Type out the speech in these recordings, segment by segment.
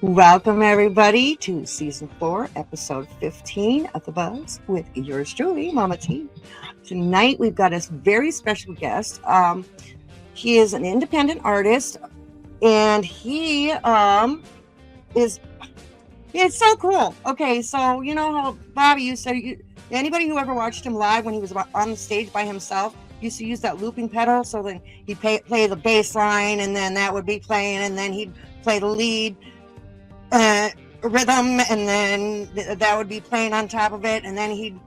Welcome, everybody, to season 4, episode 15 of The Buzz with yours truly, Mama T. Tonight, we've got a very special guest. He is an independent artist, and he is it's so cool. Okay, so you know how Bobby used to, anybody who ever watched him live when he was on the stage by himself used to use that looping pedal, so then he'd play the bass line, and then that would be playing, and then he'd play the lead rhythm, and then that would be playing on top of it, and then he'd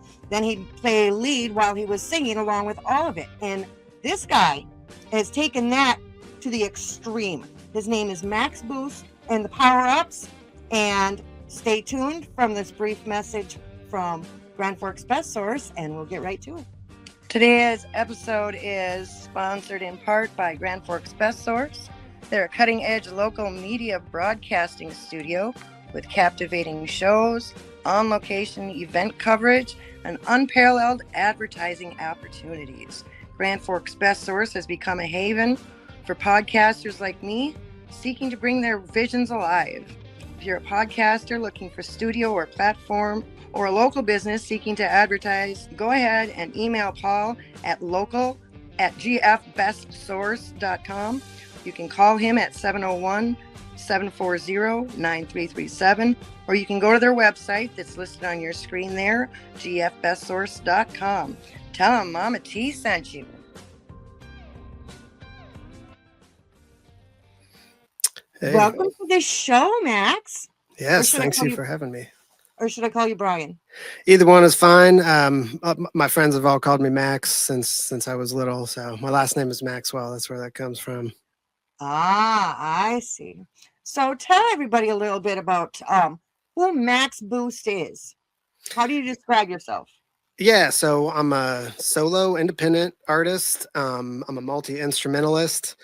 play lead while he was singing along with all of it. And this guy has taken that to the extreme. His name is Max Boost and the Powerups, and stay tuned from this brief message from Grand Forks Best Source, and we'll get right to it. Today's episode is sponsored in part by Grand Forks Best Source. They're a cutting-edge local media broadcasting studio with captivating shows, on-location event coverage, and unparalleled advertising opportunities. Grand Forks Best Source has become a haven for podcasters like me seeking to bring their visions alive. If you're a podcaster looking for studio or platform, or a local business seeking to advertise, go ahead and email Paul at local@gfbestsource.com. You can call him at 701-740-9337, or you can go to their website that's listed on your screen there, gfbestsource.com. Tell them Mama T sent you. Hey. Welcome to the show, Max. Yes, thanks you for having me. Or should I call you Brian? Either one is fine. My friends have all called me Max since I was little, so my last name is Maxwell. That's where that comes from. Ah, I see. So tell everybody a little bit about who Max Boost is. How do you describe yourself? Yeah, so I'm a solo independent artist. I'm a multi-instrumentalist.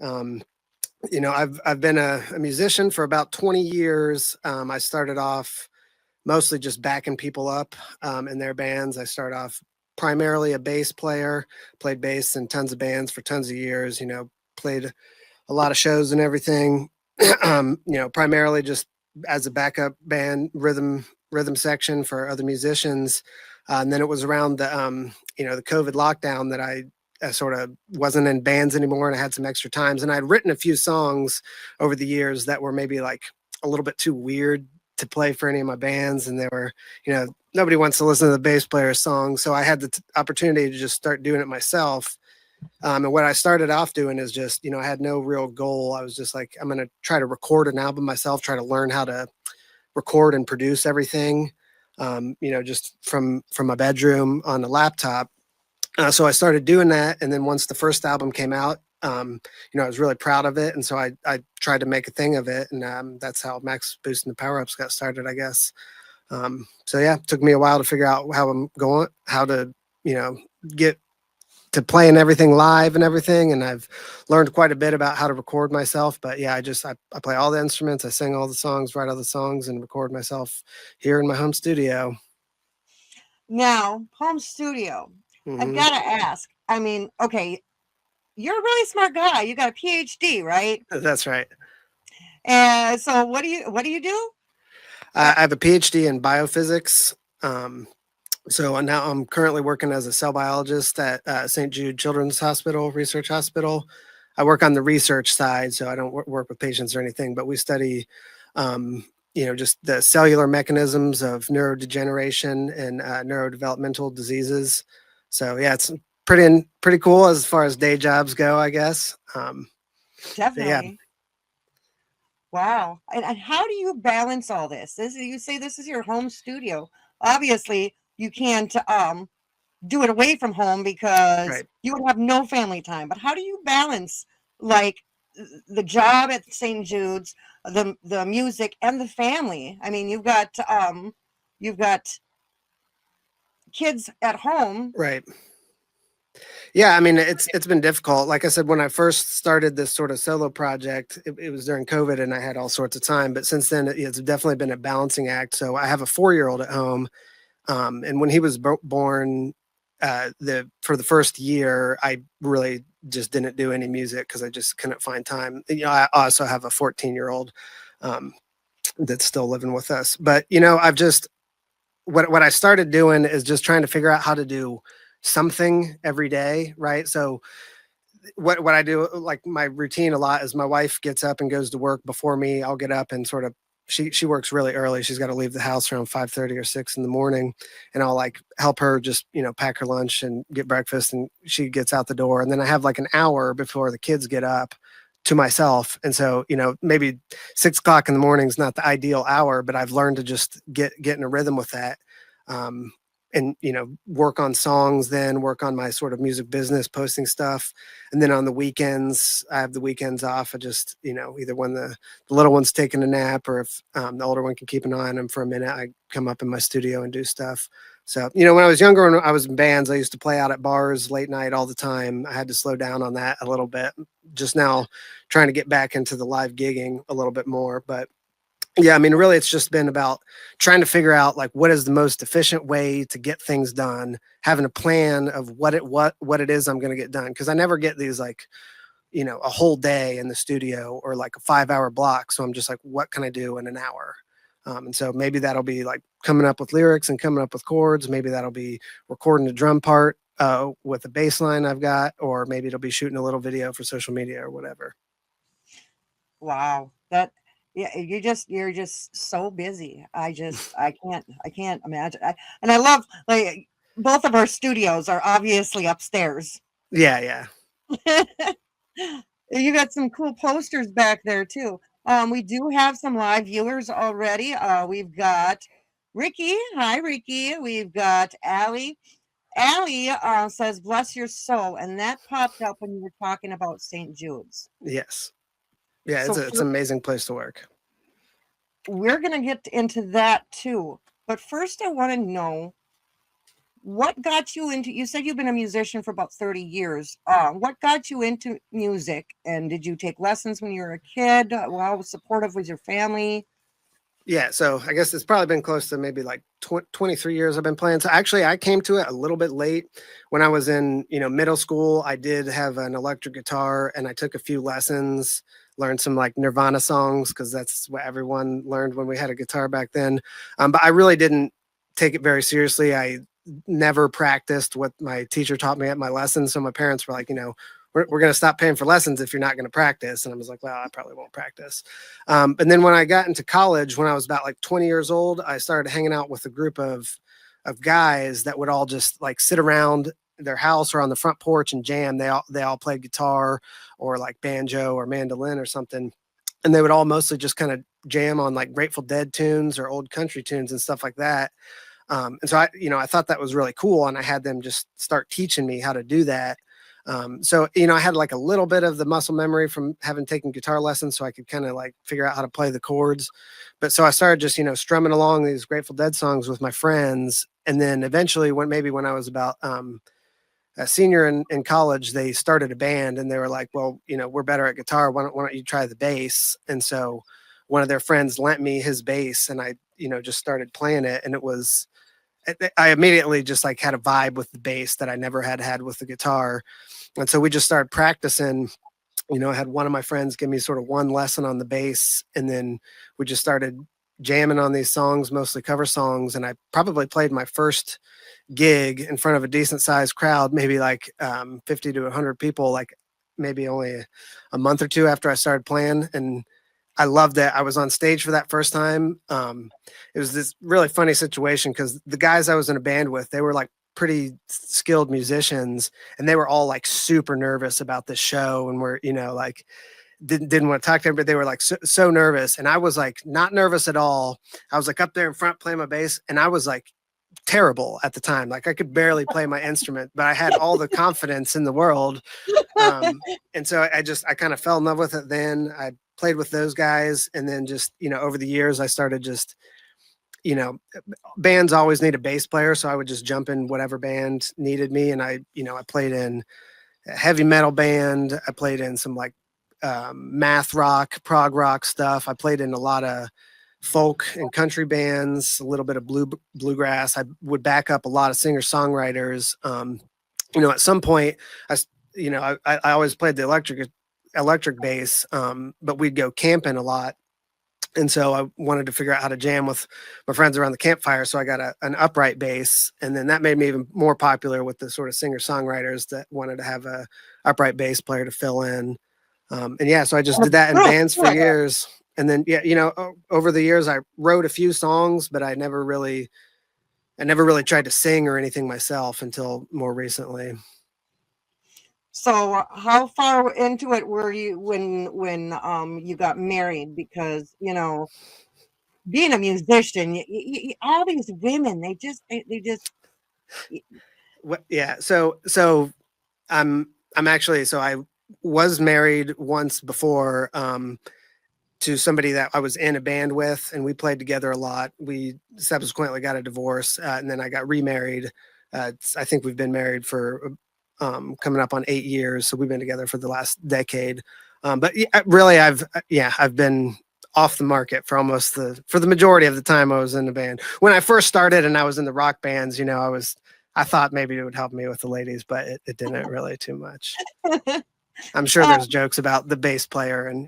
I've been a musician for about 20 years. I started off mostly just backing people up in their bands. I started off primarily a bass player, played bass in tons of bands for tons of years, played a lot of shows and everything, primarily just as a backup band, rhythm section for other musicians. And then it was around the COVID lockdown that I sort of wasn't in bands anymore, and I had some extra times, and I'd written a few songs over the years that were maybe like a little bit too weird to play for any of my bands. And they were, nobody wants to listen to the bass player's songs. So I had the opportunity to just start doing it myself. And what I started off doing is just, I had no real goal. I was just like, I'm going to try to record an album myself, try to learn how to record and produce everything, just from my bedroom on a laptop. So I started doing that. And then once the first album came out, I was really proud of it. And so I tried to make a thing of it. And that's how Max Boost and the Power-Ups got started, I guess. So yeah, it took me a while to figure out how to, get to playing everything live and everything. And I've learned quite a bit about how to record myself. But yeah, I play all the instruments, I sing all the songs, write all the songs, and record myself here in my home studio. Now, home studio. Mm-hmm. I've got to ask. I mean, okay, you're a really smart guy. You got a PhD, right? That's right. And so what do you do? I have a PhD in biophysics. So now I'm currently working as a cell biologist at St. Jude Children's Hospital, Research Hospital. I work on the research side, so I don't work with patients or anything, but we study, just the cellular mechanisms of neurodegeneration and neurodevelopmental diseases. So yeah, it's pretty cool as far as day jobs go, I guess. Definitely. Yeah. Wow. And how do you balance all this? You say this is your home studio. Obviously, you can't do it away from home because Right. You would have no family time. But how do you balance like the job at St. Jude's, the music, and the family? I mean, you've got kids at home. Right. Yeah, I mean, it's been difficult. Like I said, when I first started this sort of solo project, it was during COVID and I had all sorts of time. But since then, it's definitely been a balancing act. So I have a 4-year-old at home. And when he was born, for the first year, I really just didn't do any music because I just couldn't find time. I also have a 14-year-old. that's still living with us. But I've just what I started doing is just trying to figure out how to do something every day, right? So what I do, like my routine a lot, is my wife gets up and goes to work before me. I'll get up and sort of she works really early. She's got to leave the house around 5:30 or 6 in the morning, and I'll like help her just pack her lunch and get breakfast, and she gets out the door, and then I have like an hour before the kids get up to myself. And so maybe 6 o'clock in the morning is not the ideal hour, but I've learned to just get in a rhythm with that. Um, and work on songs, then work on my sort of music business, posting stuff, and then on the weekends I have the weekends off. I just either when the little one's taking a nap, or if the older one can keep an eye on him for a minute, I come up in my studio and do stuff. So when I was younger and I was in bands, I used to play out at bars late night all the time. I had to slow down on that a little bit. Just now trying to get back into the live gigging a little bit more. But yeah, I mean, really, it's just been about trying to figure out like what is the most efficient way to get things done, having a plan of what it is I'm going to get done. Because I never get these like a whole day in the studio or like a 5 hour block. So I'm just like, what can I do in an hour? And so maybe that'll be like coming up with lyrics and coming up with chords. Maybe that'll be recording a drum part with a bass line I've got, or maybe it'll be shooting a little video for social media or whatever. Wow. That yeah, you're just so busy. I can't imagine. And I love like both of our studios are obviously upstairs. Yeah, yeah. You got some cool posters back there too. We do have some live viewers already. We've got Ricky. Hi, Ricky. We've got Allie. Allie says, "Bless your soul," and that popped up when you were talking about St. Jude's. Yes. Yeah, So it's an amazing place to work. we're going to get into that too. But first, I want to know what got you into. You said you've been a musician for about 30 years. What got you into music? And did you take lessons when you were a kid? How supportive was your family? Yeah, so I guess it's probably been close to maybe like 23 years I've been playing. So actually, I came to it a little bit late. When I was in, middle school, I did have an electric guitar and I took a few lessons, learned some like Nirvana songs because that's what everyone learned when we had a guitar back then. But I really didn't take it very seriously. I never practiced what my teacher taught me at my lessons. So my parents were like, we're going to stop paying for lessons if you're not going to practice. And I was like, well, I probably won't practice. But then when I got into college, when I was about like 20 years old, I started hanging out with a group of guys that would all just like sit around their house or on the front porch and jam. They all played guitar or like banjo or mandolin or something. And they would all mostly just kind of jam on like Grateful Dead tunes or old country tunes and stuff like that. And so I thought that was really cool. And I had them just start teaching me how to do that. So I had like a little bit of the muscle memory from having taken guitar lessons, so I could kind of like figure out how to play the chords. But so I started just strumming along these Grateful Dead songs with my friends, and then eventually, when I was about a senior in college, they started a band, and they were like, "Well, we're better at guitar. Why don't you try the bass?" And so one of their friends lent me his bass, and I just started playing it, and it was. I immediately just like had a vibe with the bass that I never had with the guitar. And so we just started practicing. I had one of my friends give me sort of one lesson on the bass, and then we just started jamming on these songs, mostly cover songs. And I probably played my first gig in front of a decent sized crowd, maybe like 50 to 100 people, like maybe only a month or two after I started playing. And I loved it. I was on stage for that first time. It was this really funny situation because the guys I was in a band with, they were like pretty skilled musicians, and they were all like super nervous about this show, and were like didn't want to talk to them, but they were like so nervous, and I was like not nervous at all. I was like up there in front playing my bass, and I was like terrible at the time. Like I could barely play my instrument, but I had all the confidence in the world. And so I kind of fell in love with it. Then I played with those guys, and then just over the years I started just bands always need a bass player, so I would just jump in whatever band needed me. And I played in a heavy metal band. I played in some like math rock, prog rock stuff. I played in a lot of folk and country bands, a little bit of bluegrass. I would back up a lot of singer songwriters. At some point, I always played the electric bass, but we'd go camping a lot. And so I wanted to figure out how to jam with my friends around the campfire. So I got an upright bass, and then that made me even more popular with the sort of singer songwriters that wanted to have a upright bass player to fill in. And yeah, so I just did that in Really? bands for years. And then yeah, over the years I wrote a few songs, but I never really tried to sing or anything myself until more recently. So how far into it were you when you got married? Because being a musician, all these women, they just Yeah. So I'm actually, so I was married once before, to somebody that I was in a band with, and we played together a lot. We subsequently got a divorce, and then I got remarried. I think we've been married for coming up on 8 years, so we've been together for the last decade. But yeah, really, I've been off the market for for the majority of the time I was in the band. When I first started and I was in the rock bands, I thought maybe it would help me with the ladies, but it didn't really too much. I'm sure um, there's jokes about the bass player and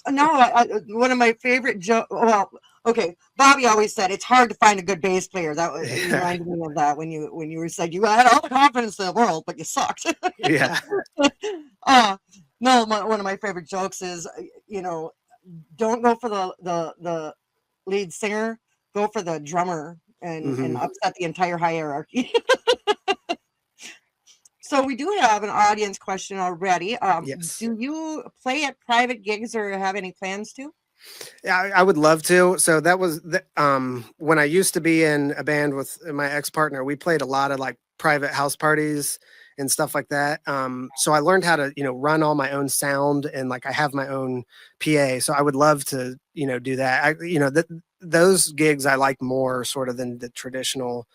no, one of my favorite joke. Well, okay, Bobby always said it's hard to find a good bass player. It yeah, reminded me of that when you were said you had all the confidence in the world, but you sucked. yeah. uh, no, one of my favorite jokes is don't go for the lead singer, go for the drummer and Hmm. upset the entire hierarchy. So we do have an audience question already. Yes. Do you play at private gigs or have any plans to? Yeah, I would love to. So that was when I used to be in a band with my ex partner. We played a lot of like private house parties and stuff like that. So I learned how to run all my own sound, and like I have my own PA. So I would love to do that. Those gigs I like more sort of than the traditional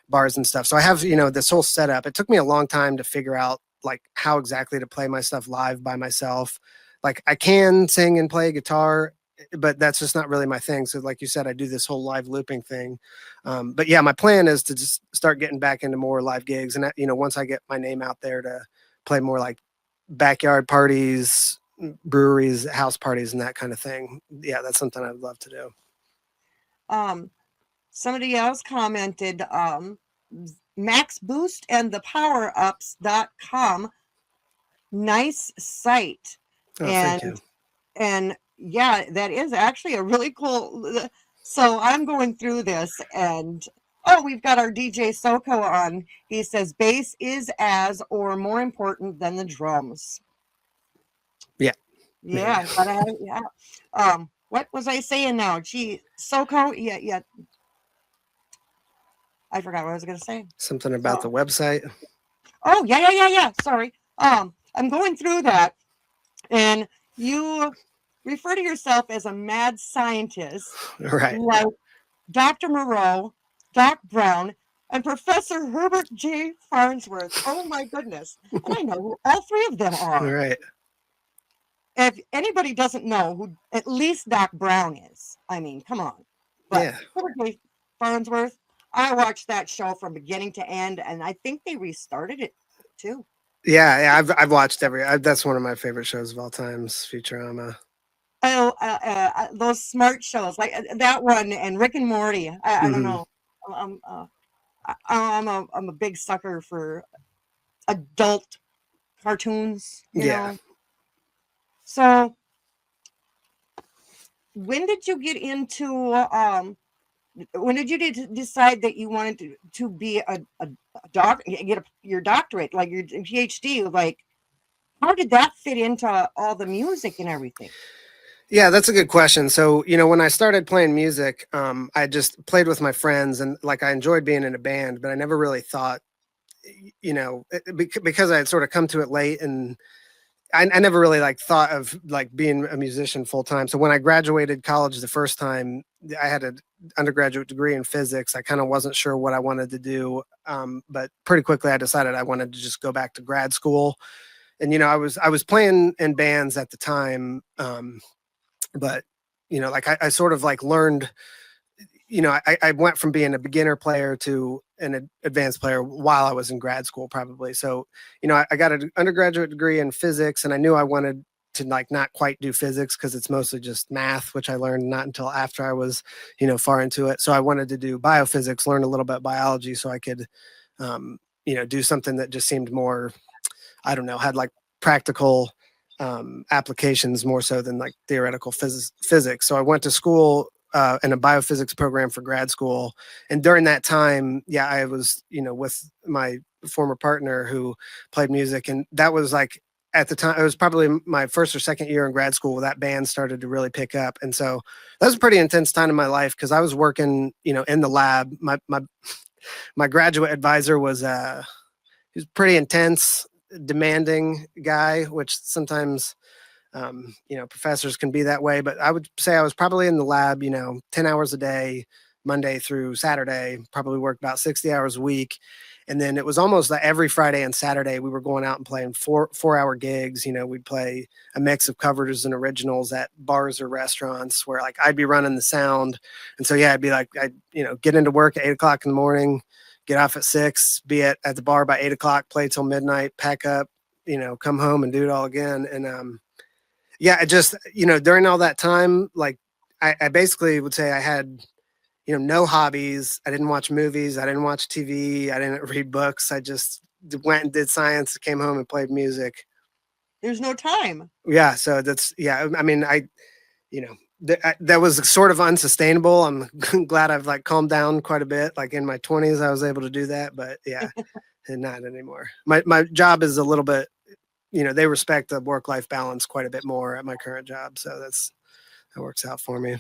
bars and stuff. So I have this whole setup. It took me a long time to figure out like how exactly to play my stuff live by myself. Like I can sing and play guitar, but that's just not really my thing. So like you said, I do this whole live looping thing. But yeah, my plan is to just start getting back into more live gigs. And once I get my name out there, to play more like backyard parties, breweries, house parties, and that kind of thing. Yeah, that's something I'd love to do. Um, Somebody else commented, Max Boost and the Powerups.com, nice site. Oh, thank And you. yeah, that is actually a really cool. So I'm going through this and oh, we've got our DJ Soko on. He says bass is as or more important than the drums. Yeah, maybe Yeah, gotta have it, yeah. What was I saying now? Gee, Soko, yeah, yeah. I forgot what I was gonna say. something about Oh, the website. oh yeah, yeah, yeah, yeah. Sorry. I'm going through that, and you refer to yourself as a mad scientist, Right. like Dr. Moreau, Doc Brown, and Professor Herbert J. Farnsworth. Oh my goodness. And I know who all three of them All are. right. If anybody doesn't know who at least Doc Brown is, I mean, come on. But Yeah. Herbert J. Farnsworth, I watched that show from beginning to end, and I think they restarted it too. Yeah, I've watched that's one of my favorite shows of all times, Futurama. Oh, those smart shows like that one and Rick and Morty. I don't Hmm. know. I'm I'm a big sucker for adult cartoons. Yeah. So when did you get into when did you decide that you wanted to be a doc, get your doctorate, like your PhD? Like, how did that fit into all the music and everything? Yeah, that's a good question. So, when I started playing music, I just played with my friends, and like I enjoyed being in a band, but I never really thought, because I had sort of come to it late, and I never really like thought of like being a musician full time. So when I graduated college the first time, I had an undergraduate degree in physics. I kind of wasn't sure what I wanted to do, but pretty quickly I decided I wanted to just go back to grad school. And I was playing in bands at the time, but like I sort of like learned. I went from being a beginner player to an advanced player while I was in grad school, probably. So, I got an undergraduate degree in physics, and I knew I wanted to like not quite do physics because it's mostly just math, which I learned not until after I was, far into it. So I wanted to do biophysics, learn a little bit biology so I could, do something that just seemed more, I don't know, had like practical applications more so than like theoretical physics. So I went to school in a biophysics program for grad school. And during that time, I was, with my former partner who played music. And that was like, at the time, it was probably my first or second year in grad school where that band started to really pick up. And so that was a pretty intense time in my life because I was working, in the lab. My graduate advisor was he was pretty intense, demanding guy, which sometimes professors can be that way, but I would say I was probably in the lab, 10 hours a day, Monday through Saturday, probably worked about 60 hours a week. And then it was almost like every Friday and Saturday we were going out and playing 4-hour gigs. We'd play a mix of covers and originals at bars or restaurants where like I'd be running the sound. And so, I'd be like, I'd get into work at 8:00 in the morning, get off at 6, be at the bar by 8:00, play till midnight, pack up, come home and do it all again. And, I just, during all that time, like I basically would say I had, no hobbies. I didn't watch movies. I didn't watch TV. I didn't read books. I just went and did science, came home and played music. There's no time. Yeah. So that's, I mean, that was sort of unsustainable. I'm glad I've like calmed down quite a bit. Like in my 20s, I was able to do that, but and not anymore. My job is a little bit, they respect the work-life balance quite a bit more at my current job. So that works out for me.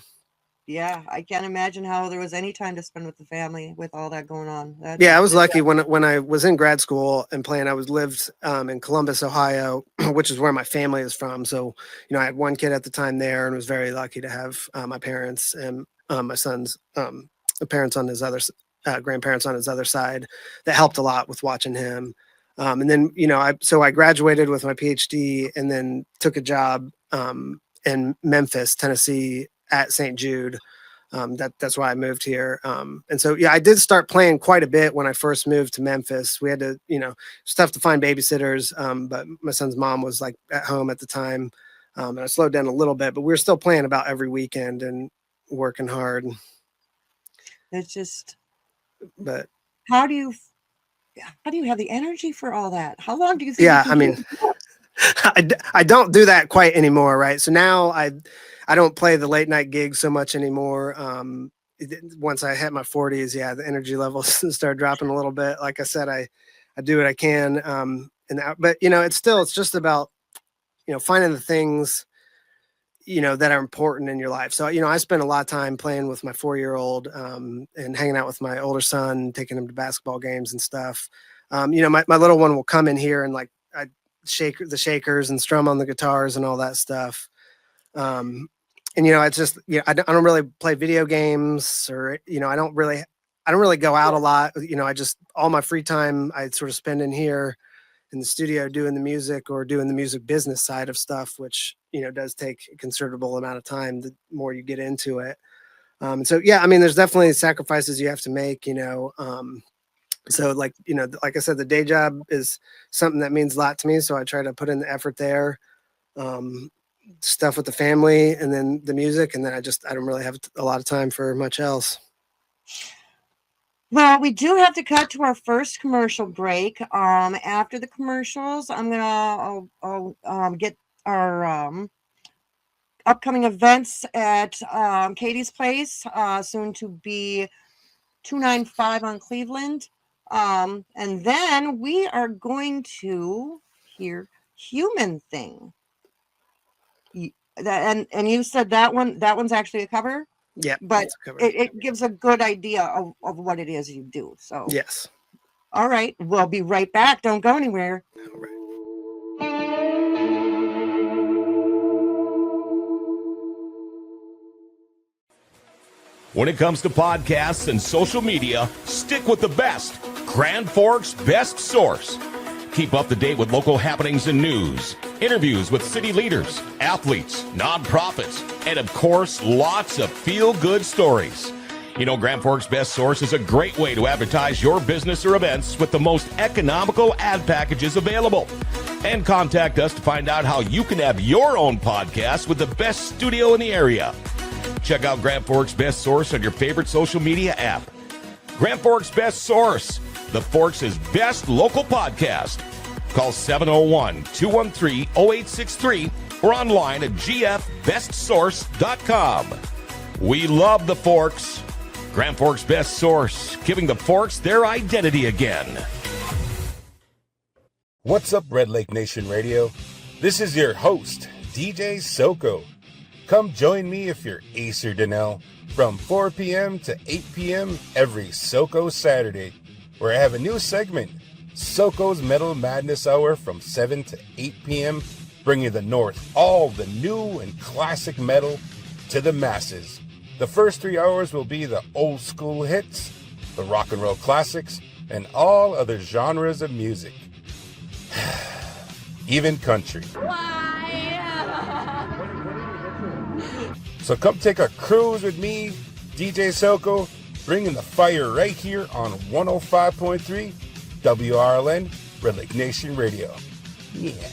Yeah, I can't imagine how there was any time to spend with the family with all that going on. I was lucky when I was in grad school and playing. I lived in Columbus, Ohio, which is where my family is from. So, I had one kid at the time there and was very lucky to have my parents and my son's parents on his other grandparents on his other side that helped a lot with watching him. And then, I graduated with my PhD and then took a job in Memphis, Tennessee at St. Jude. That's why I moved here. And so, I did start playing quite a bit when I first moved to Memphis. We had to, it's tough to find babysitters. But my son's mom was like at home at the time. And I slowed down a little bit, but we were still playing about every weekend and working hard. It's just, but how do you have the energy for all that? How long do you think? Yeah, I mean, I don't do that quite anymore, right? So now I don't play the late night gigs so much anymore. Once I hit my 40s, the energy levels start dropping a little bit. Like I said, I do what I can. But it's just about, finding the things, that are important in your life. So, I spend a lot of time playing with my 4-year-old and hanging out with my older son, taking him to basketball games and stuff. My little one will come in here and like I shake the shakers and strum on the guitars and all that stuff. And it's just, I don't really play video games or, I don't really go out a lot. I just, all my free time I sort of spend in here in the studio doing the music or doing the music business side of stuff, which, does take a considerable amount of time the more you get into it. So, I mean, there's definitely sacrifices you have to make, so like, like I said, the day job is something that means a lot to me. So I try to put in the effort there, stuff with the family and then the music. And then I don't really have a lot of time for much else. Well, we do have to cut to our first commercial break. After the commercials, I'll get our upcoming events at Katie's Place, soon to be 295 on Cleveland. And then we are going to hear Human Thing. And you said that one's actually a cover? Yeah, but it gives a good idea of what it is you do. So yes. All right. We'll be right back. Don't go anywhere. All right. When it comes to podcasts and social media, stick with the best. Grand Forks' best source. Keep up to date with local happenings and news. Interviews with city leaders, athletes, nonprofits, and of course, lots of feel-good stories. You know, Grand Forks Best Source is a great way to advertise your business or events with the most economical ad packages available. And contact us to find out how you can have your own podcast with the best studio in the area. Check out Grand Forks Best Source on your favorite social media app. Grand Forks Best Source, the Forks' best local podcast. Call 701-213-0863 or online at gfbestsource.com. We love the Forks. Grand Forks Best Source, giving the Forks their identity again. What's up, Red Lake Nation Radio? This is your host, DJ Soko. Come join me if you're Acer Donnell from 4 p.m. to 8 p.m. every Soko Saturday, where I have a new segment, Soko's Metal Madness Hour from 7 to 8 p.m., bringing the North all the new and classic metal to the masses. The first 3 hours will be the old school hits, the rock and roll classics, and all other genres of music. Even country. So come take a cruise with me, DJ Soko, bringing the fire right here on 105.3 WRLN, Red Lake Nation Radio. Yeah.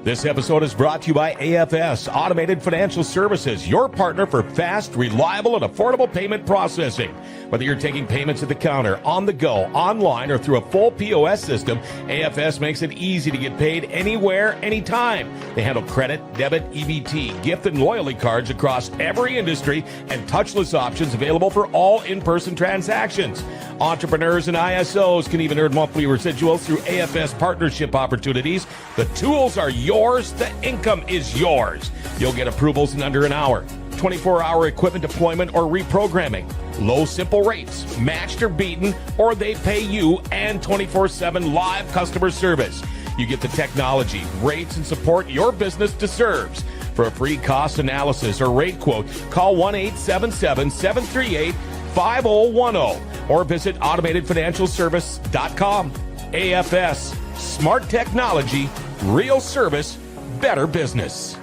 This episode is brought to you by AFS Automated Financial Services, your partner for fast, reliable, and affordable payment processing. Whether you're taking payments at the counter, on the go, online, or through a full POS system, AFS makes it easy to get paid anywhere, anytime. They handle credit, debit, EBT, gift, and loyalty cards across every industry and touchless options available for all in-person transactions. Entrepreneurs and ISOs can even earn monthly residuals through AFS partnership opportunities. The tools are yours. The income is yours. You'll get approvals in under an hour. 24-hour equipment deployment or reprogramming. Low, simple rates, matched or beaten, or they pay you, and 24/7 live customer service. You get the technology, rates, and support your business deserves. For a free cost analysis or rate quote, call 1-877-738-5010 or visit automatedfinancialservice.com. AFS, smart technology, real service, better business.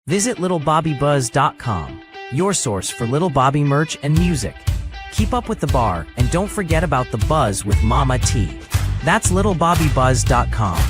Visit littlebobbybuzz.com, your source for Little Bobby merch and music. Keep up with the bar and don't forget about the buzz with Mama T. That's littlebobbybuzz.com.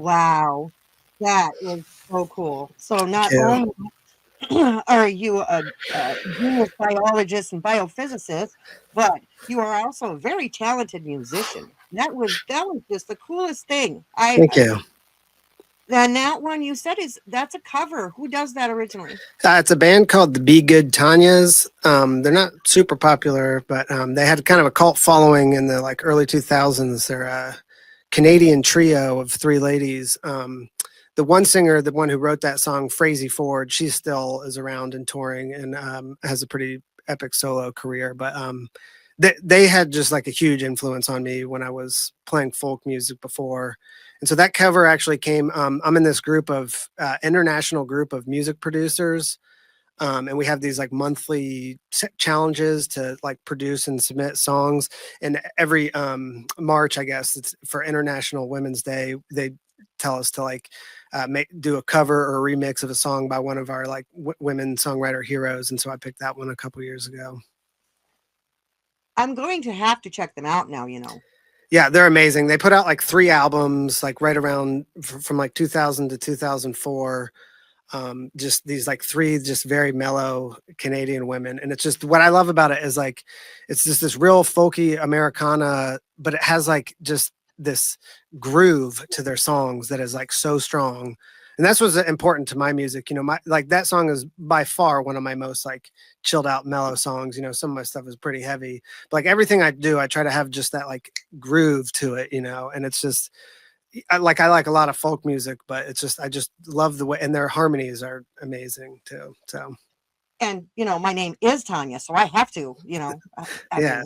Wow, that is so cool. So not Yeah. only are you a genius biologist and biophysicist, but you are also a very talented musician. That was just the coolest thing. Thank you. And that one you said that's a cover. Who does that originally? It's a band called the Be Good Tanyas. They're not super popular, but they had kind of a cult following in the like early 2000s. They're a Canadian trio of three ladies. The one singer, the one who wrote that song, Frazee Ford, she still is around and touring and has a pretty epic solo career. But they had just like a huge influence on me when I was playing folk music before. And so that cover actually came. I'm in this group of international group of music producers, and we have these like monthly challenges to like produce and submit songs. And every March, I guess it's for International Women's Day, they tell us to like do a cover or a remix of a song by one of our like women songwriter heroes. And so I picked that one a couple years ago. I'm going to have to check them out now, Yeah, they're amazing. They put out like 3 albums, like right around from like 2000 to 2004. Just these like 3 just very mellow Canadian women. And it's just what I love about it is like it's just this real folky Americana, but it has like just this groove to their songs that is like so strong. And that's what's important to my music. My like that song is by far one of my most like chilled out mellow songs. Some of my stuff is pretty heavy. But like everything I do, I try to have just that like groove to it, and it's just I like a lot of folk music, but I just love the way, and their harmonies are amazing too. So And my name is Tanya, so I have to, I yeah. mean,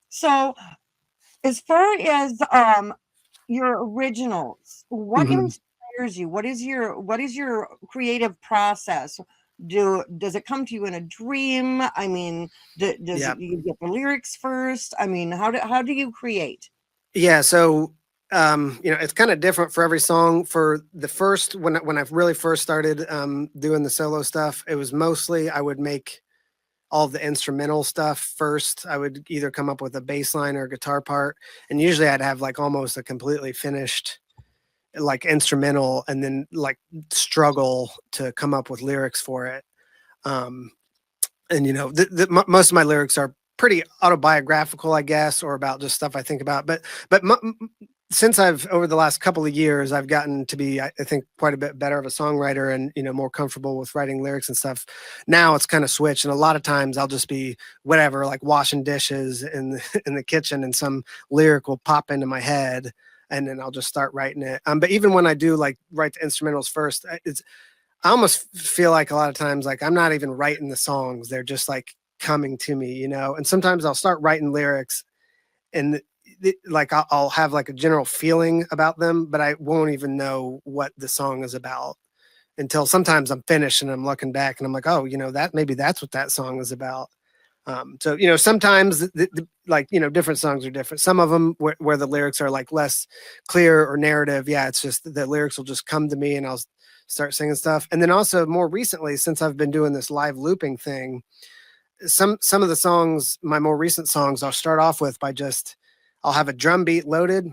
so as far as your originals, what Mhm. inspires you? What is your creative process? Does it come to you in a dream? I mean, does Yeah. you get the lyrics first? I mean, how do you create? Yeah, so it's kind of different for every song. For the first, when I really first started doing the solo stuff, it was mostly I would make all the instrumental stuff first. I would either come up with a bass line or a guitar part, and usually I'd have like almost a completely finished like instrumental, and then like struggle to come up with lyrics for it. Um, and most of my lyrics are pretty autobiographical, I guess, or about just stuff I think about. But since I've over the last couple of years, I've gotten to be, I think, quite a bit better of a songwriter, and more comfortable with writing lyrics and stuff. Now it's kind of switched, and a lot of times I'll just be whatever, like washing dishes in in the kitchen, and some lyric will pop into my head, and then I'll just start writing it. But even when I do like write the instrumentals first, I almost feel like a lot of times, like I'm not even writing the songs; they're just like coming to me, And sometimes I'll start writing lyrics, and like I'll have like a general feeling about them, but I won't even know what the song is about until sometimes I'm finished and I'm looking back and I'm like, oh, that maybe that's what that song is about. So sometimes like different songs are different. Some of them where the lyrics are like less clear or narrative. Yeah, it's just the lyrics will just come to me and I'll start singing stuff. And then also more recently, since I've been doing this live looping thing, some of the songs, my more recent songs, I'll start off with by I'll have a drum beat loaded.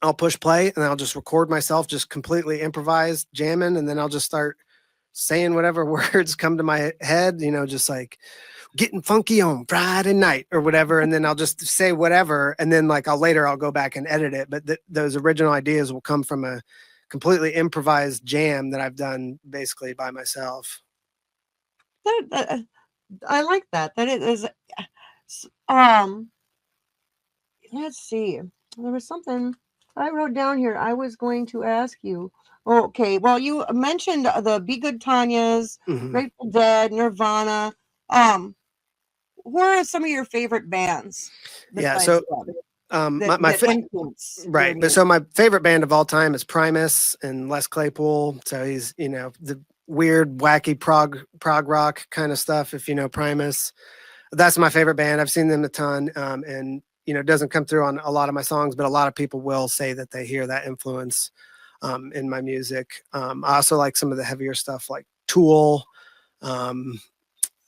I'll push play and I'll just record myself, just completely improvised jamming, and then I'll just start saying whatever words come to my head, just like getting funky on Friday night or whatever. And then I'll just say whatever. And then like I'll go back and edit it. But those original ideas will come from a completely improvised jam that I've done basically by myself. I like that. That it is. Um, let's see. There was something I wrote down here. I was going to ask you. Okay, well, you mentioned the Be Good Tanya's, Mhm. Grateful Dead, Nirvana. Who are some of your favorite bands? Yeah. Besides So that my influence your right. But music? so my favorite band of all time is Primus and Les Claypool. So he's, the weird, wacky prog rock kind of stuff. If you know Primus, that's my favorite band. I've seen them a ton. And it doesn't come through on a lot of my songs, but a lot of people will say that they hear that influence in my music. I also like some of the heavier stuff like Tool,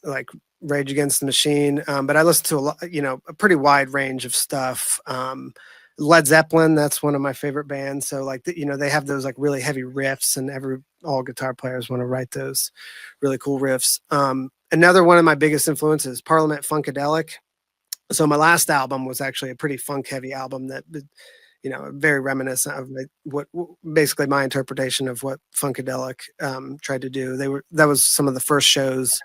like Rage Against the Machine. But I listen to a lot, a pretty wide range of stuff. Led Zeppelin, that's one of my favorite bands. So like, they have those like really heavy riffs, and all guitar players want to write those really cool riffs. Another one of my biggest influences, Parliament Funkadelic. So my last album was actually a pretty funk heavy album that, very reminiscent of what basically my interpretation of what Funkadelic tried to do. That was some of the first shows.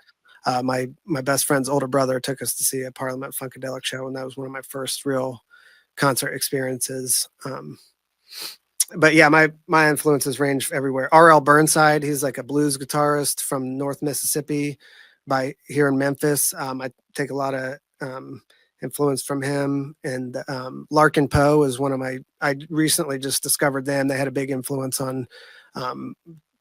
My best friend's older brother took us to see a Parliament Funkadelic show, and that was one of my first real concert experiences. But yeah, my influences range everywhere. R.L. Burnside, he's like a blues guitarist from North Mississippi by here in Memphis. I take a lot of influence from him, and Larkin Poe is I recently just discovered them. They had a big influence on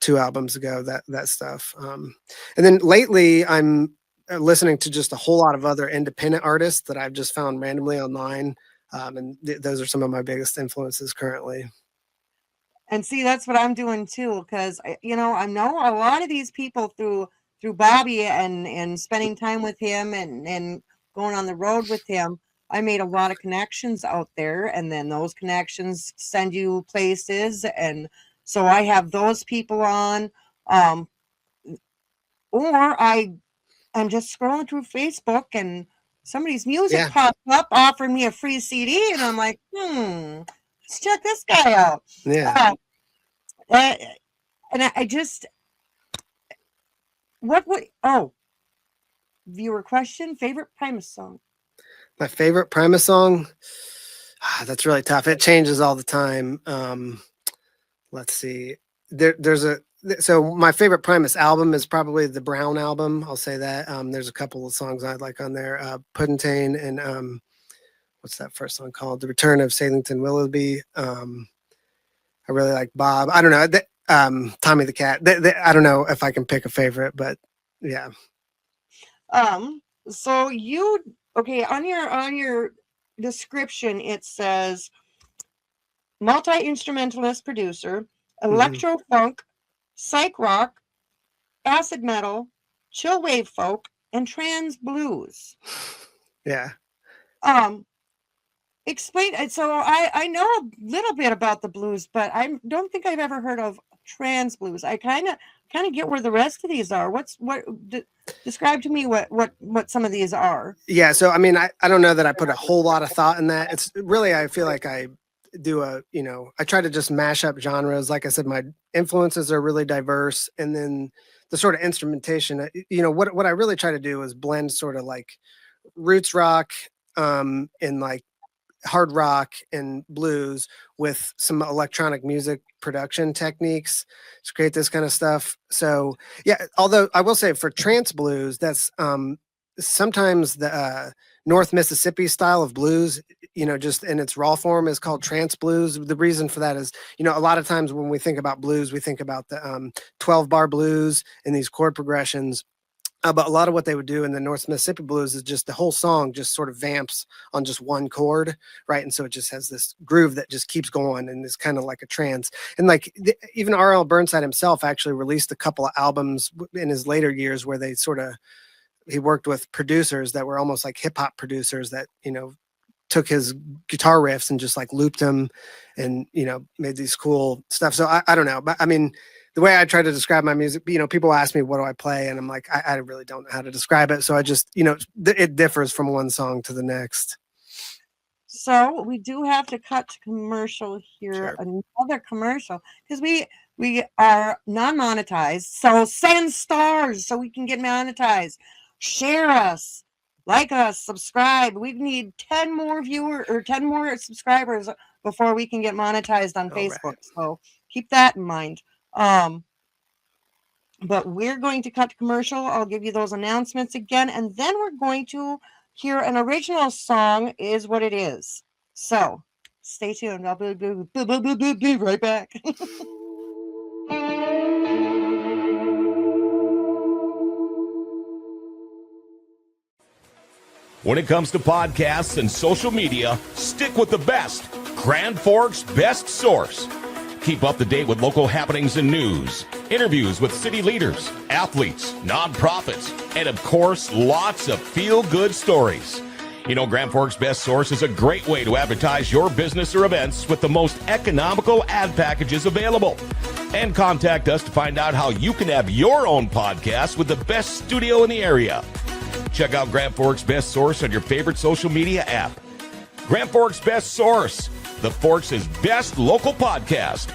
2 albums ago, that stuff. And then lately I'm listening to just a whole lot of other independent artists that I've just found randomly online. And those are some of my biggest influences currently. And see, that's what I'm doing too, because I know a lot of these people through Bobby and spending time with him and going on the road with him. I made a lot of connections out there, and then those connections send you places, and so I have those people on, or I'm just scrolling through Facebook and somebody's music popped up offering me a free CD, and I'm like, let's check this guy out. Yeah. And I just, viewer question, favorite Primus song? My favorite Primus song? That's really tough. It changes all the time. Let's see. So my favorite Primus album is probably the Brown album. I'll say that. There's a couple of songs I like on there. Puddintain and what's that first song called? The Return of Salington Willoughby. I really like Bob. I don't know. Tommy the Cat. I don't know if I can pick a favorite, but yeah. So on your description it says multi-instrumentalist producer, electro funk, psych rock, acid metal, chill wave folk, and trans blues. Yeah. Explain. So I know a little bit about the blues, but I don't think I've ever heard of trans blues. I kind of get where the rest of these are. Describe to me what some of these are. Yeah. So, I mean, I don't know that I put a whole lot of thought in that. It's really, I feel like I do I try to just mash up genres. Like I said, my influences are really diverse. And then the sort of instrumentation, what I really try to do is blend sort of like roots rock, and like hard rock and blues with some electronic music production techniques to create this kind of stuff. So yeah, although I will say for trance blues, that's sometimes the North Mississippi style of blues, just in its raw form is called trance blues. The reason for that is, a lot of times when we think about blues, we think about the 12 bar blues and these chord progressions. But a lot of what they would do in the North Mississippi blues is just the whole song just sort of vamps on just one chord, right? And so it just has this groove that just keeps going and is kind of like a trance. And like even R.L. Burnside himself actually released a couple of albums in his later years where he worked with producers that were almost like hip hop producers that, took his guitar riffs and just like looped them and, made these cool stuff. So I don't know, but I mean, the way I try to describe my music, people ask me, what do I play? And I'm like, I really don't know how to describe it. So I just, it differs from one song to the next. So we do have to cut to commercial here, Sure. Another commercial, because we are non-monetized. So send stars so we can get monetized. Share us, like us, subscribe. We need 10 more viewers or 10 more subscribers before we can get monetized on Facebook. Right. So keep that in mind. But we're going to cut to commercial. I'll give you those announcements again, and then we're going to hear an original song, Is What It Is. So stay tuned. I'll be right back. When it comes to podcasts and social media, stick with the best. Grand Forks' best source. Keep up to date with local happenings and news, interviews with city leaders, athletes, nonprofits, and of course, lots of feel-good stories. You know, Grand Forks Best Source is a great way to advertise your business or events with the most economical ad packages available. And contact us to find out how you can have your own podcast with the best studio in the area. Check out Grand Forks Best Source on your favorite social media app. Grand Forks Best Source, the Forks' best local podcast.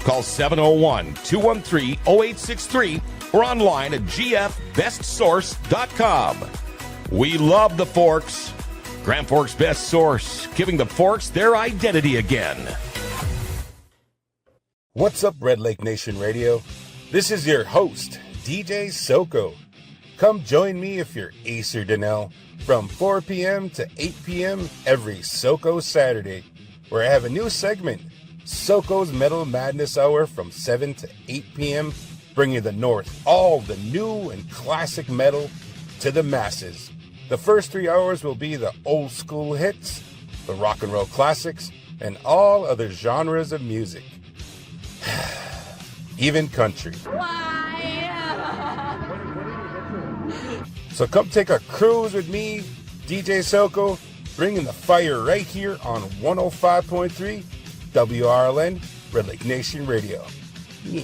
Call 701-213-0863 or online at gfbestsource.com. We love the Forks. Grand Forks Best Source, giving the Forks their identity again. What's up, Red Lake Nation Radio? This is your host, DJ Soko. Come join me if you're Ace or Donnell from 4 p.m. to 8 p.m. every Soko Saturday, where I have a new segment, Soko's Metal Madness Hour from 7 to 8 p.m., bringing the North all the new and classic metal to the masses. The first 3 hours will be the old school hits, the rock and roll classics, and all other genres of music. Even country. So come take a cruise with me, DJ Soko, bringing the fire right here on 105.3 WRLN, Red Lake Nation Radio. Yeah.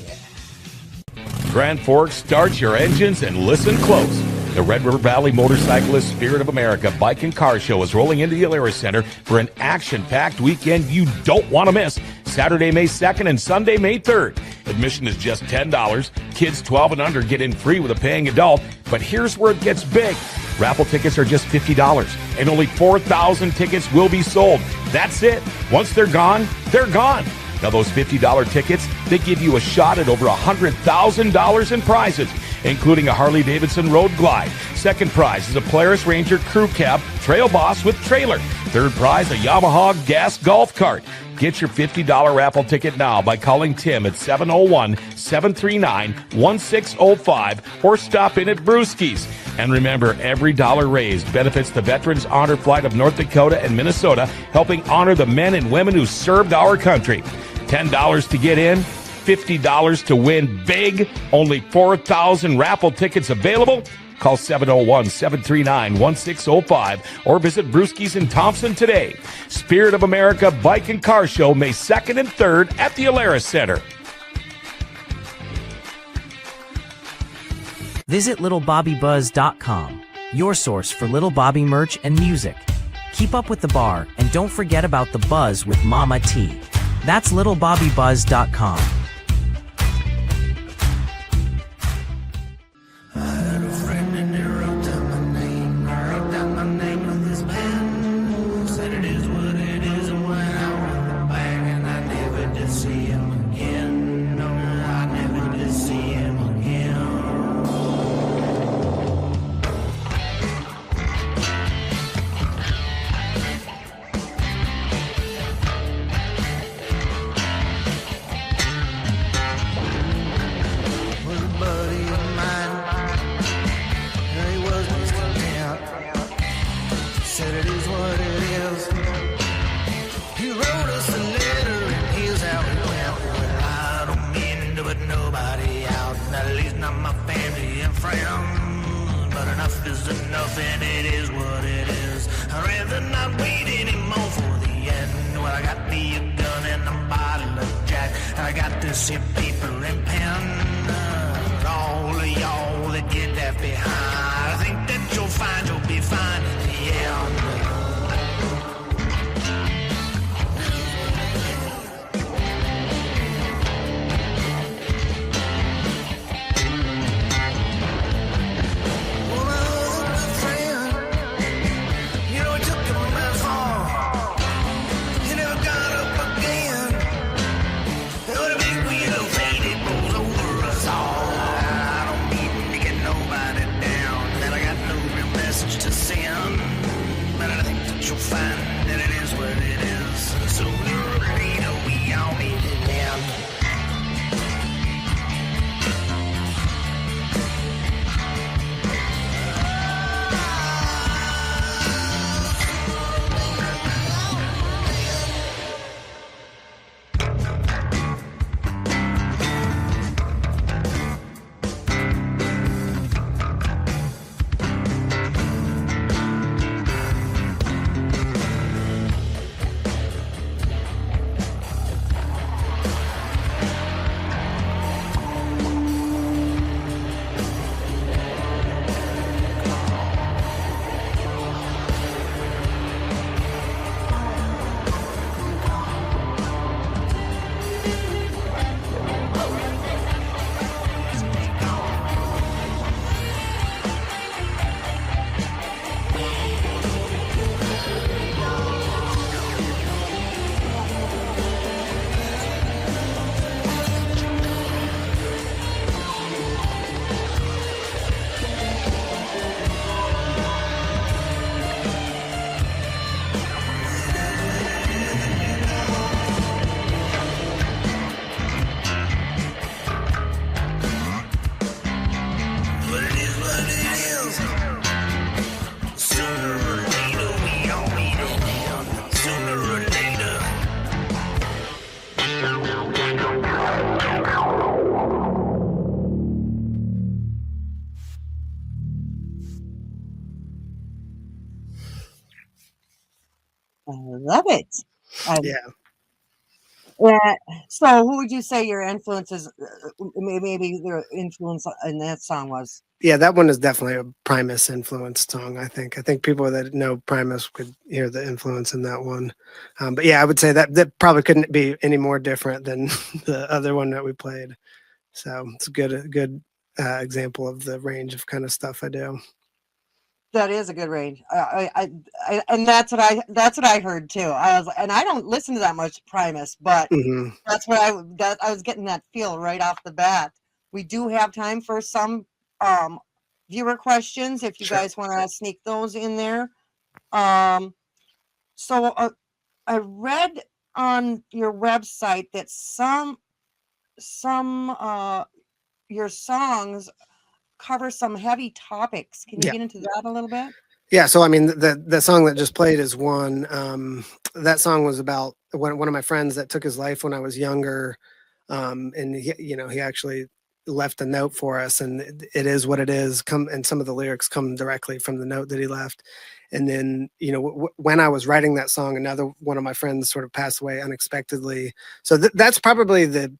Grand Forks, start your engines and listen close. The Red River Valley Motorcyclist Spirit of America Bike and Car Show is rolling into the Alara Center for an action-packed weekend you don't want to miss. Saturday, May 2nd and Sunday, May 3rd. Admission is just $10. Kids 12 and under get in free with a paying adult. But here's where it gets big. Raffle tickets are just $50, and only 4,000 tickets will be sold. That's it. Once they're gone, they're gone. Now, those $50 tickets, they give you a shot at over $100,000 in prizes, including a Harley-Davidson Road Glide. Second prize is a Polaris Ranger Crew Cab Trail Boss with trailer. Third prize, a Yamaha Gas Golf Cart. Get your $50 raffle ticket now by calling Tim at 701-739-1605 or stop in at Brewski's. And remember, every dollar raised benefits the Veterans Honor Flight of North Dakota and Minnesota, helping honor the men and women who served our country. $10 to get in, $50 to win big. Only 4,000 raffle tickets available. Call 701-739-1605 or visit Brewski's in Thompson today. Spirit of America Bike and Car Show, May 2nd and 3rd at the Alara Center. Visit littlebobbybuzz.com, your source for Little Bobby merch and music. Keep up with the bar and don't forget about the buzz with Mama T. That's littlebobbybuzz.com. love it. I, Yeah. yeah. So, who would you say your influences, maybe their influence in that song was? Yeah, that one is definitely a Primus influenced song. I think. I think people that know Primus could hear the influence in that one. But yeah, I would say that probably couldn't be any more different than the other one that we played. So it's a good example of the range of kind of stuff I do. That is a good range. And that's what I heard too. And I don't listen to that much Primus, but Hmm. that's what I was getting that feel right off the bat. We do have time for some um, viewer questions if you Sure. guys want to sneak those in there. Um, so I read on your website that some your songs cover some heavy topics. Can you Yeah. get into that a little bit? Yeah, so I mean, the song that just played is one. That song was about one of my friends that took his life when I was younger, and he actually left a note for us, and it is what it is. And some of the lyrics come directly from the note that he left. And then when I was writing that song, another one of my friends sort of passed away unexpectedly. So that's probably the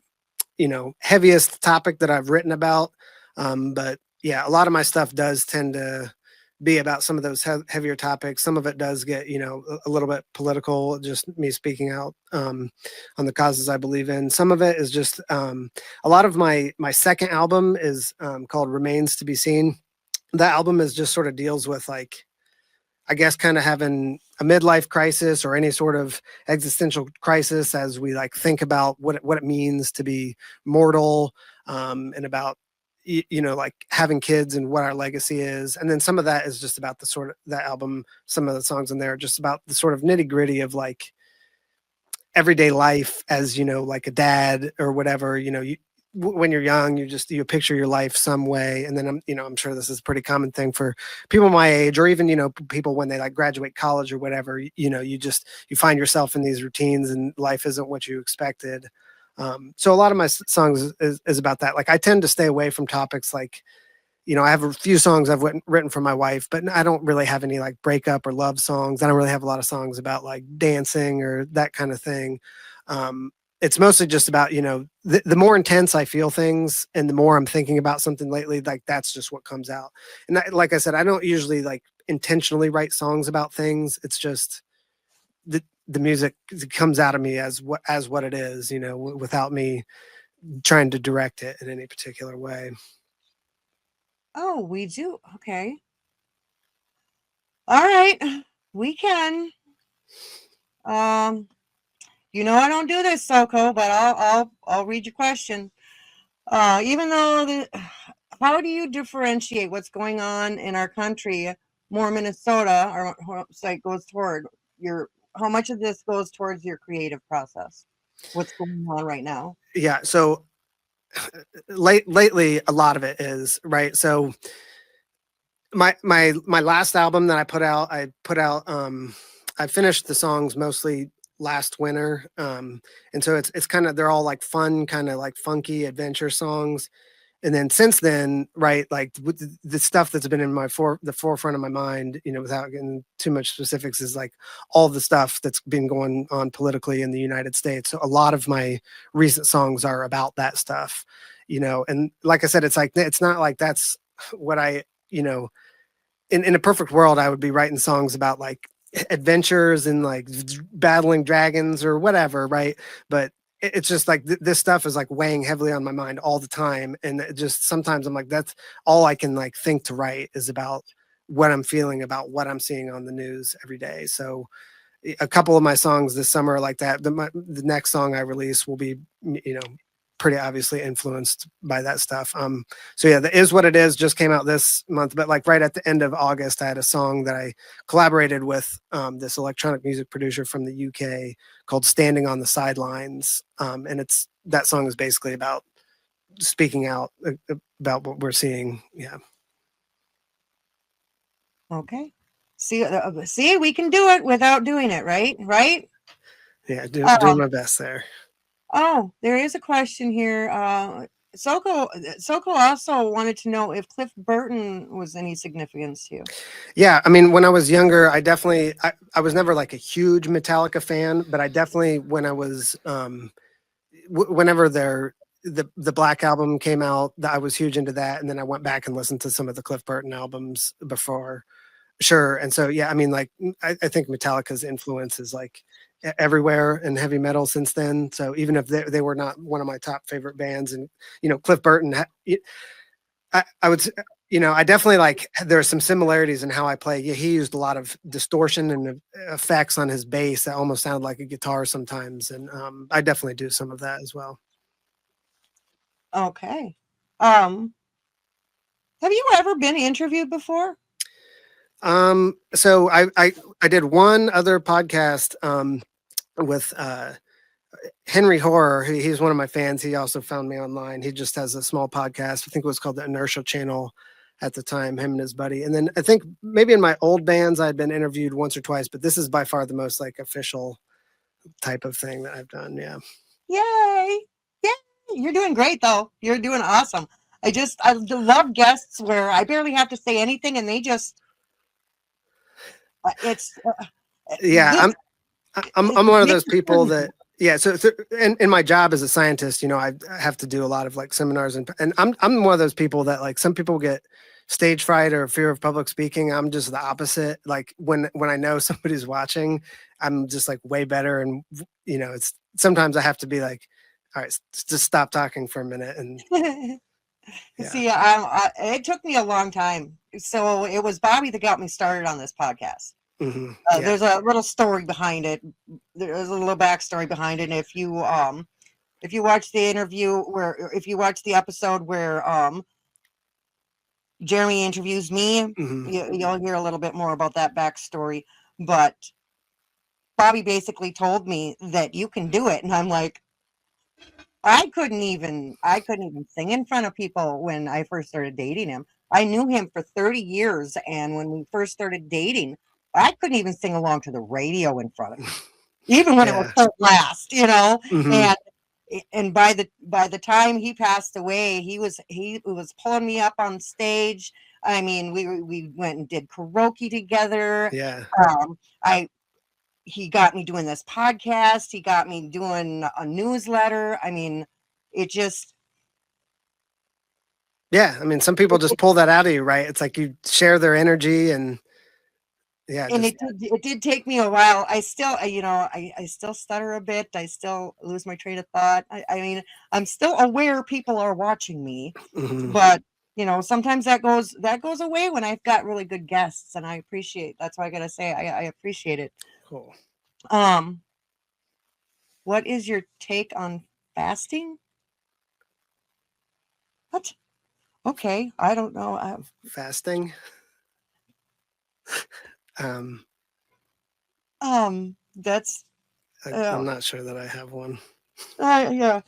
heaviest topic that I've written about. But yeah, a lot of my stuff does tend to be about some of those heavier topics. Some of it does get a little bit political, just me speaking out on the causes I believe in. Some of it is just a lot of my second album is called Remains to Be Seen. That album is just sort of deals with, like, I guess, kind of having a midlife crisis or any sort of existential crisis as we like think about what it means to be mortal, and about like having kids and what our legacy is. And then some of that is just about the sort of that album. Some of the songs in there are just about the sort of nitty gritty of like everyday life as like a dad or whatever. When you're young, you picture your life some way, and then I'm sure this is a pretty common thing for people my age, or even people when they like graduate college or whatever. You find yourself in these routines, and life isn't what you expected. So a lot of my songs is about that. Like, I tend to stay away from topics like, I have a few songs I've written for my wife, but I don't really have any like breakup or love songs. I don't really have a lot of songs about like dancing or that kind of thing. It's mostly just about, the more intense I feel things and the more I'm thinking about something lately, like that's just what comes out. And like I said, I don't usually like intentionally write songs about things. It's just the music comes out of me as what it is, without me trying to direct it in any particular way. Oh, we do. Okay. All right. We can. Um, I don't do this, Soko, but I'll read your question. Even though how do you differentiate what's going on in our country, more Minnesota, or site goes toward your, how much of this goes towards your creative process? What's going on right now? Yeah. So lately, a lot of it is right. So my last album that I finished the songs mostly last winter. And so it's kind of, they're all like fun, kind of like funky adventure songs. And then since then, right, like with the stuff that's been in the forefront of my mind, without getting too much specifics, is like all the stuff that's been going on politically in the United States. So a lot of my recent songs are about that stuff, and like I said, it's not like that's what I, in a perfect world, I would be writing songs about like adventures and like battling dragons or whatever, right? But it's just like this stuff is like weighing heavily on my mind all the time, and it just sometimes I'm like, that's all I can like think to write is about what I'm feeling about what I'm seeing on the news every day. So a couple of my songs this summer are like that. The next song I release will be, pretty obviously influenced by that stuff. So yeah, the Is What It Is just came out this month, but like right at the end of August, I had a song that I collaborated with this electronic music producer from the UK called Standing on the Sidelines. And that song is basically about speaking out about what we're seeing. Yeah. Okay. See, we can do it without doing it, right? Right? Yeah. Doing my best there. Oh, there is a question here. Soko also wanted to know if Cliff Burton was any significance to you. Yeah, I mean, when I was younger, I was never like a huge Metallica fan, but I definitely when I was whenever the Black album came out, I was huge into that, and then I went back and listened to some of the Cliff Burton albums before. Sure, and so yeah, I mean, like I think Metallica's influence is like everywhere in heavy metal since then. So even if they were not one of my top favorite bands, and Cliff Burton, I would I definitely like there are some similarities in how I play. Yeah, he used a lot of distortion and effects on his bass that almost sounded like a guitar sometimes, and I definitely do some of that as well. Okay. Have you ever been interviewed before? So I did one other podcast with Henry Horror. He's one of my fans. He also found me online. He just has a small podcast. I think it was called the Inertial Channel at the time, him and his buddy. And then I think maybe in my old bands I'd been interviewed once or twice, but this is by far the most like official type of thing that I've done. Yeah. Yay! Yay! You're doing great though. You're doing awesome. I love guests where I barely have to say anything and they just it's Yeah, this, I'm one of those this people that yeah. So in my job as a scientist, I have to do a lot of like seminars and I'm one of those people that like some people get stage fright or fear of public speaking. I'm just the opposite. Like when I know somebody's watching, I'm just like way better. And it's sometimes I have to be like, all right, just stop talking for a minute. And yeah. See, it took me a long time. So it was Bobby that got me started on this podcast. Mm-hmm. There's a little story behind it. There's a little backstory behind it. And if you watch the interview if you watch the episode where Jeremy interviews me, Mm-hmm. you'll hear a little bit more about that backstory. But Bobby basically told me that you can do it, and I'm like, I couldn't even sing in front of people when I first started dating him. I knew him for 30 years, and when we first started dating, I couldn't even sing along to the radio in front of him, even when it was full blast, Mm-hmm. And by the time he passed away, he was pulling me up on stage. I mean, we went and did karaoke together. Yeah. He got me doing this podcast. He got me doing a newsletter. I mean, it just. Yeah. I mean, some people just pull that out of you, right? It's like you share their energy and yeah. And it did take me a while. I still, I still stutter a bit. I still lose my train of thought. I mean, I'm still aware people are watching me, Mm-hmm. but sometimes that goes away when I've got really good guests, and I appreciate. That's why I gotta say I appreciate it. Cool. What is your take on fasting? What? Okay, I don't know. Fasting. That's. I'm not sure that I have one. Yeah.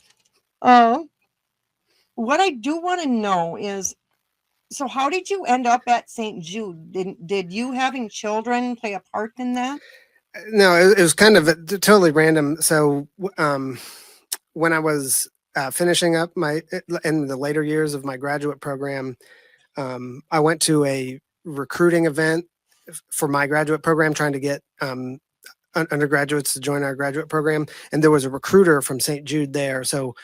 What I do want to know is, so how did you end up at St. Jude? Did you having children play a part in that? No, it was kind of totally random. So, when I was finishing up in the later years of my graduate program, I went to a recruiting event for my graduate program, trying to get undergraduates to join our graduate program, and there was a recruiter from St. Jude there. So,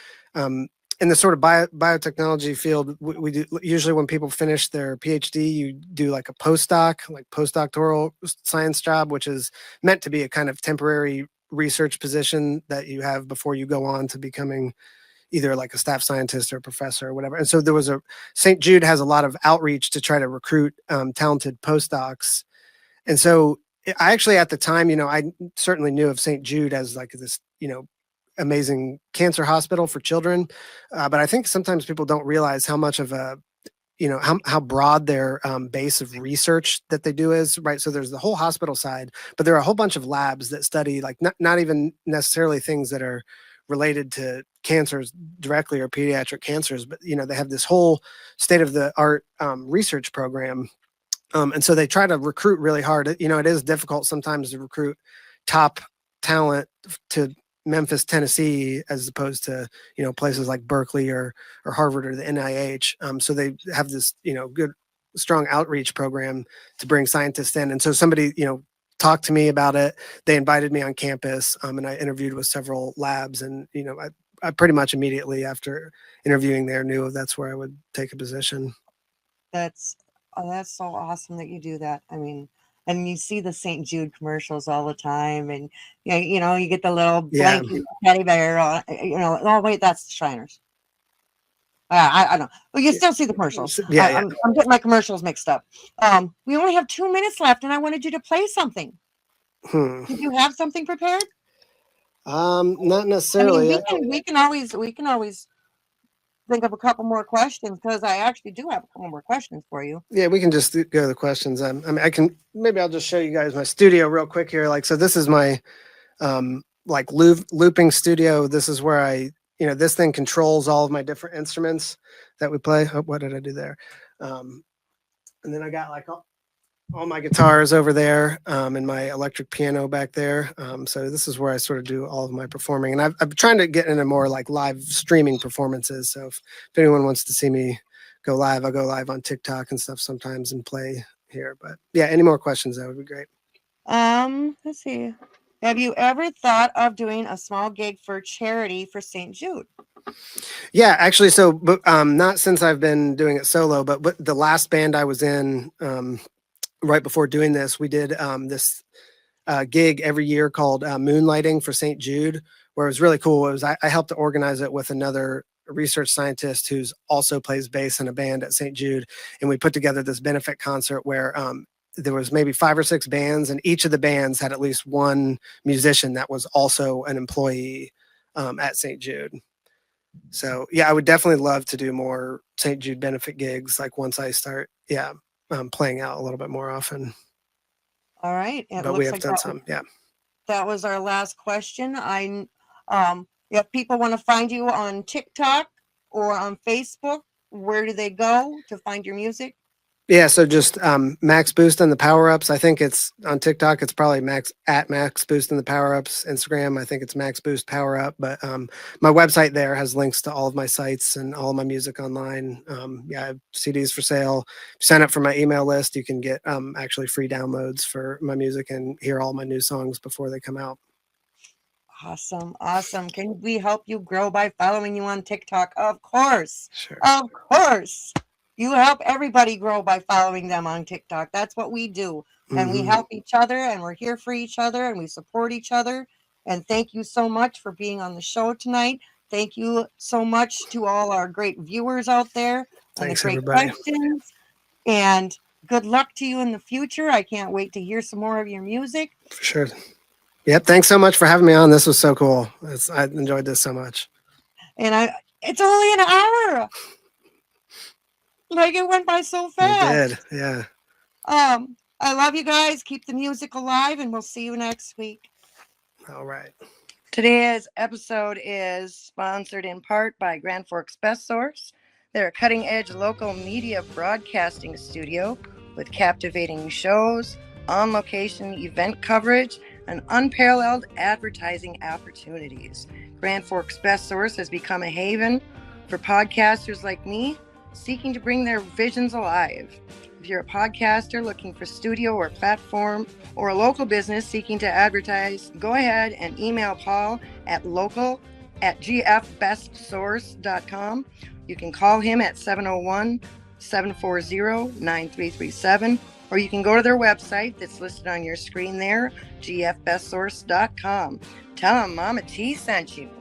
in the sort of biotechnology field, we do usually when people finish their PhD, you do like a postdoctoral science job, which is meant to be a kind of temporary research position that you have before you go on to becoming either like a staff scientist or a professor or whatever. And so St. Jude has a lot of outreach to try to recruit talented postdocs. And so I actually, at the time, I certainly knew of St. Jude as like this, amazing cancer hospital for children. But I think sometimes people don't realize how much of how broad their base of research that they do is, right? So there's the whole hospital side, but there are a whole bunch of labs that study like not even necessarily things that are related to cancers directly or pediatric cancers, but they have this whole state of the art research program. And so they try to recruit really hard. It is difficult sometimes to recruit top talent to Memphis, Tennessee, as opposed to, places like Berkeley or Harvard or the NIH. So they have this, good, strong outreach program to bring scientists in. And so somebody, talked to me about it. They invited me on campus, and I interviewed with several labs. And, I pretty much immediately after interviewing there knew that's where I would take a position. That's so awesome that you do that. I mean, and you see the St. Jude commercials all the time, and you get the little blanket teddy bear. Oh wait, that's the Shriners. I don't. Well, you still see the commercials. Yeah, I'm getting my commercials mixed up. We only have 2 minutes left, and I wanted you to play something. Did you have something prepared? Not necessarily. I mean, we can always think of a couple more questions, because I actually do have a couple more questions for you. Yeah, we can just go to the questions. Maybe I'll just show you guys my studio real quick here. So this is my looping studio. This is where I, this thing controls all of my different instruments that we play. Oh, what did I do there? And then I got all my guitars over there, and my electric piano back there. So this is where I sort of do all of my performing, and I'm trying to get into more live streaming performances. So if anyone wants to see me go live, I'll go live on TikTok and stuff sometimes and play here. But yeah, any more questions, that would be great. Let's see. Have you ever thought of doing a small gig for charity for St. Jude? Yeah, actually. So, but not since I've been doing it solo, but the last band I was in, right before doing this, we did this gig every year called Moonlighting for St. Jude, where it was really cool. It was I helped to organize it with another research scientist who's also plays bass in a band at St. Jude, and we put together this benefit concert where there was maybe 5 or 6 bands, and each of the bands had at least one musician that was also an employee at St. Jude. So yeah, I would definitely love to do more St. Jude benefit gigs, once I start, playing out a little bit more often. All right. But we have done some, yeah. That was our last question. If people want to find you on TikTok or on Facebook, where do they go to find your music? Yeah, so just Max Boost and the Powerups. I think it's on TikTok. It's probably Max Boost and the Powerups. Instagram, I think it's Max Boost Power Up. But my website there has links to all of my sites and all of my music online. I have CDs for sale. Sign up for my email list. You can get actually free downloads for my music and hear all my new songs before they come out. Awesome. Can we help you grow by following you on TikTok? Of course. Sure. Of course. You help everybody grow by following them on TikTok. That's what we do. And we help each other, and we're here for each other, and we support each other. And thank you so much for being on the show tonight. Thank you so much to all our great viewers out there. Thanks, and the great everybody. questions. And good luck to you in the future. I can't wait to hear some more of your music. For sure. Yep. Thanks so much for having me on. This was so cool. I enjoyed this so much. And it's only an hour. It went by so fast. It did, yeah. I love you guys. Keep the music alive, and we'll see you next week. All right. Today's episode is sponsored in part by Grand Forks Best Source. They're a cutting-edge local media broadcasting studio with captivating shows, on-location event coverage, and unparalleled advertising opportunities. Grand Forks Best Source has become a haven for podcasters like me seeking to bring their visions alive. If you're a podcaster looking for studio or platform, or a local business seeking to advertise, go ahead and email Paul at local@gfbestsource.com. You can call him at 701-740-9337, or you can go to their website that's listed on your screen there, gfbestsource.com. Tell them Mama T sent you.